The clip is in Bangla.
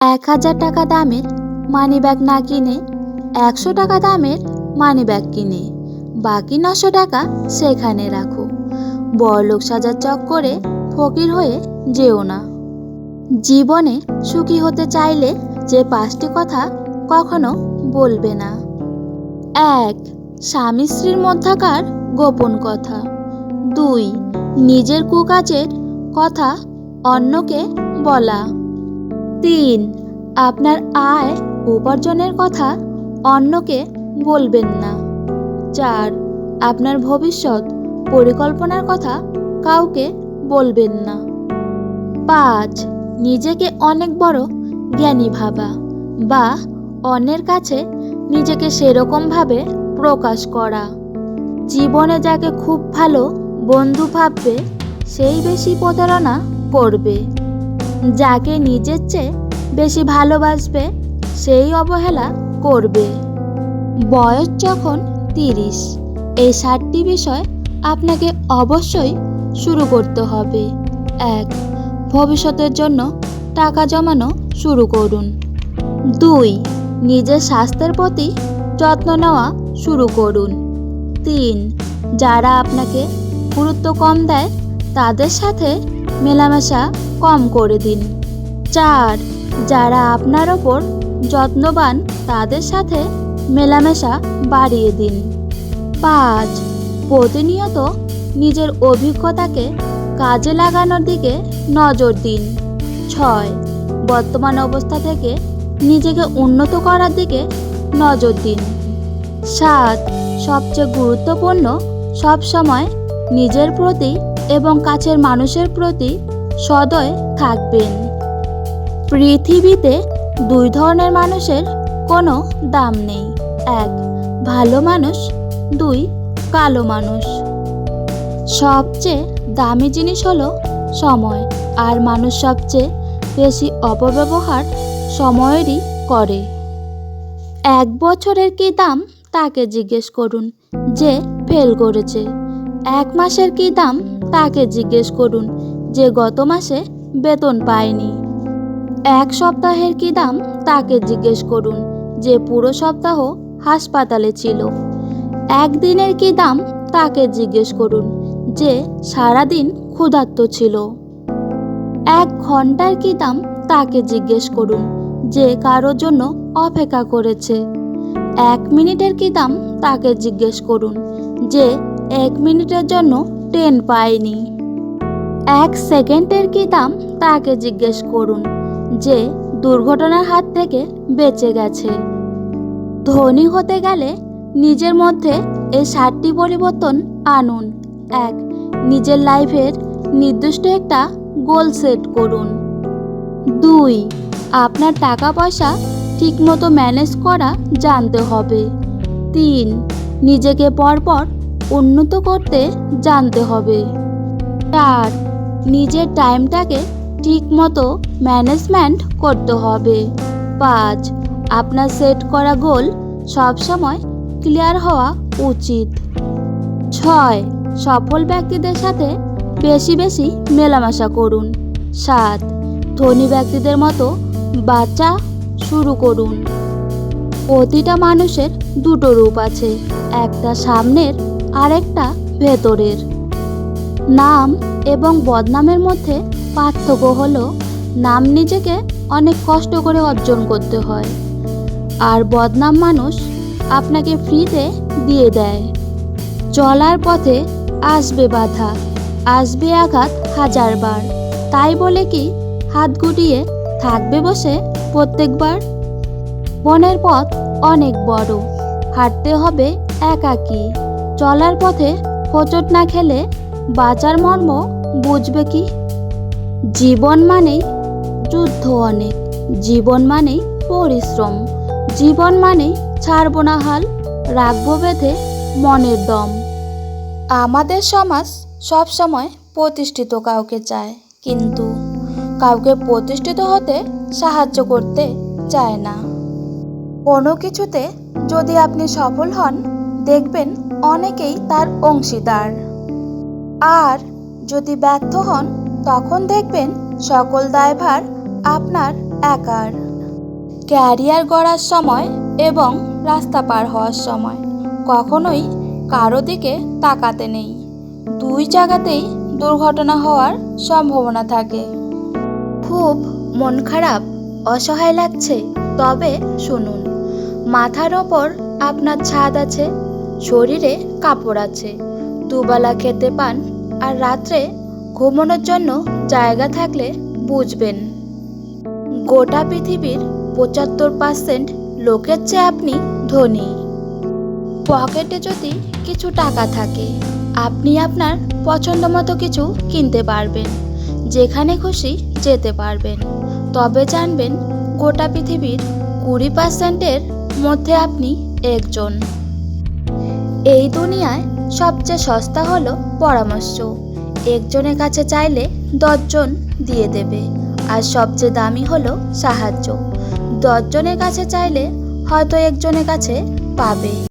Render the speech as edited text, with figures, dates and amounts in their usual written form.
১,০০০ দামের মানিব্যাগ না কিনে ১০০ টাকা দামের মানিব্যাগ কিনে বাকি ৯০০ টাকা সেখানে রাখো। বড়লোক সাজার চক্করে ফকির হয়ে যেও না। জীবনে সুখী হতে চাইলে যে ৫টি কথা কখনো বলবে না। ১. স্বামী স্ত্রীর মধ্যকার গোপন কথা। ২. নিজের কুকাজের কথা অন্যকে বলা। ৩. আপনার আয় উপার্জনের কথা অন্যকে বলবেন না। ৪. আপনার ভবিষ্যৎ পরিকল্পনার কথা কাউকে বলবেন না। ৫. নিজেকে অনেক বড় জ্ঞানী ভাবা বা অন্যের কাছে নিজেকে সেরকমভাবে প্রকাশ করা। জীবনে যাকে খুব ভালো বন্ধু ভাববে সেই বেশি প্রতারণা করবে। যাকে নিজের চেয়ে বেশি ভালোবাসবে সেই অবহেলা করবে। বয়স যখন ৩০, এই ৭টি বিষয় আপনাকে অবশ্যই শুরু করতে হবে। ১. ভবিষ্যতের জন্য টাকা জমানো শুরু করুন। ২. নিজের স্বাস্থ্যের প্রতি যত্ন নেওয়া শুরু করুন। ৩. যারা আপনাকে গুরুত্ব কম দেয় তাদের সাথে মেলামেশা কম করে দিন। ৪. যারা আপনার ওপর যত্নবান তাদের সাথে মেলামেশা বাড়িয়ে দিন। ৫. প্রতিনিয়ত নিজের অভিজ্ঞতাকে কাজে লাগানোর দিকে নজর দিন। ৬. বর্তমান অবস্থা থেকে নিজেকে উন্নত করার দিকে নজর দিন। ৭. সবচেয়ে গুরুত্বপূর্ণ, সবসময় নিজের প্রতি এবং কাছের মানুষের প্রতি সদয় থাকবেন। পৃথিবীতে ২ ধরনের মানুষের কোনো দাম নেই। ১. ভালো মানুষ, ২. কালো মানুষ। সবচেয়ে দামি জিনিস হলো সময়, আর মানুষ সবচেয়ে বেশি অপব্যবহার সময়েরই করে। ১ বছরের কী দাম তাকে জিজ্ঞেস করুন যে ফেল করেছে। ১ মাসের কী দাম তাকে জিজ্ঞেস করুন যে গত মাসে বেতন পায়নি। ১ সপ্তাহের কী দাম তাকে জিজ্ঞেস করুন যে পুরো সপ্তাহ হাসপাতালে ছিল। ১ দিনের কী দাম তাকে জিজ্ঞেস করুন যে সারাদিন ক্ষুধার্ত ছিল। ১ ঘন্টার কী দাম তাকে জিজ্ঞেস করুন যে কারোর জন্য অপেক্ষা করেছে। ১ মিনিটের কী দাম তাকে জিজ্ঞেস করুন যে ১ মিনিটের জন্য ট্রেন পায়নি। ১ সেকেন্ডের কী দাম তাকে জিজ্ঞেস করুন যে দুর্ঘটনার হাত থেকে বেঁচে গেছে। ধনী হতে গেলে নিজের মধ্যে এই ৭টি পরিবর্তন আনুন। ১. নিজের লাইফের নির্দিষ্ট একটা গোল সেট করুন। ২. আপনার টাকা পয়সা ঠিকমতো ম্যানেজ করা জানতে হবে। ৩. নিজেকে পরপর উন্নত করতে জানতে হবে। ৪. নিজের টাইমটাকে ঠিকমতো ম্যানেজমেন্ট করতে হবে। ৫. আপনার সেট করা গোল সবসময় ক্লিয়ার হওয়া উচিত। ৬. সফল ব্যক্তিদের সাথে বেশি বেশি মেলামেশা করুন। ৭. ধনী ব্যক্তিদের মতো বাঁচা শুরু করুন। প্রতিটা মানুষের ২টো রূপ আছে, একটা সামনের আর একটা ভেতরের। নাম এবং বদনামের মধ্যে পার্থক্য হলো নাম নিজেকে অনেক কষ্ট করে অর্জন করতে হয়, আর বদনাম মানুষ আপনাকে ফ্রিতে দিয়ে দেয়। চলার পথে আসবে বাধা, আসবে আঘাত ১০০০ বার, তাই বলে কি হাত গুটিয়ে থাকবে বসে প্রত্যেকবার? বনের পথ অনেক বড়, হাঁটতে হবে একাকী। চলার পথে হোঁচট না খেলে বাঁচার মর্ম বুঝবে কি? জীবন মানেই যুদ্ধ অনেক, জীবন মানেই পরিশ্রম, জীবন মানেই ছাড়বো না হাল, রাখবো বেঁধে মনের দম। আমাদের সমাজ সবসময় প্রতিষ্ঠিত কাউকে চায়, কিন্তু কাউকে প্রতিষ্ঠিত হতে সাহায্য করতে চায় না। কোনো কিছুতে যদি আপনি সফল হন, দেখবেন অনেকেই তার অংশীদার, আর যদি ব্যর্থ হন তখন দেখবেন সকল দায়ভার আপনার একার। ক্যারিয়ার গড়ার সময় এবং রাস্তা পার হওয়ার সময় কখনোই কারো দিকে তাকাতে নেই। দুই জায়গাতেই দুর্ঘটনা হওয়ার সম্ভাবনা থাকে। খুব মন খারাপ, অসহায় লাগছে? তবে শুনুন, মাথার ওপর আপনার ছাদ আছে, শরীরে কাপড় আছে, দুবেলা খেতে পান, আর রাত্রে ঘুমানোর জন্য জায়গা থাকলে বুঝবেন গোটা পৃথিবীর ৭৫% লোকের চেয়ে আপনি ধনী। পকেটে যদি কিছু টাকা থাকে, আপনি আপনার পছন্দ মতো কিছু কিনতে পারবেন, যেখানে খুশি যেতে পারবেন। তবে জানবেন, গোটা পৃথিবীর ২০%-এর মধ্যে আপনি একজন। এই দুনিয়ায় সবচেয়ে সস্তা হলো পরামর্শ। একজনের কাছে চাইলে ১০ জন দিয়ে দেবে। আর সবচেয়ে দামি হলো সাহায্য। ১০ জনের কাছে চাইলে হয়তো একজনের কাছে পাবে।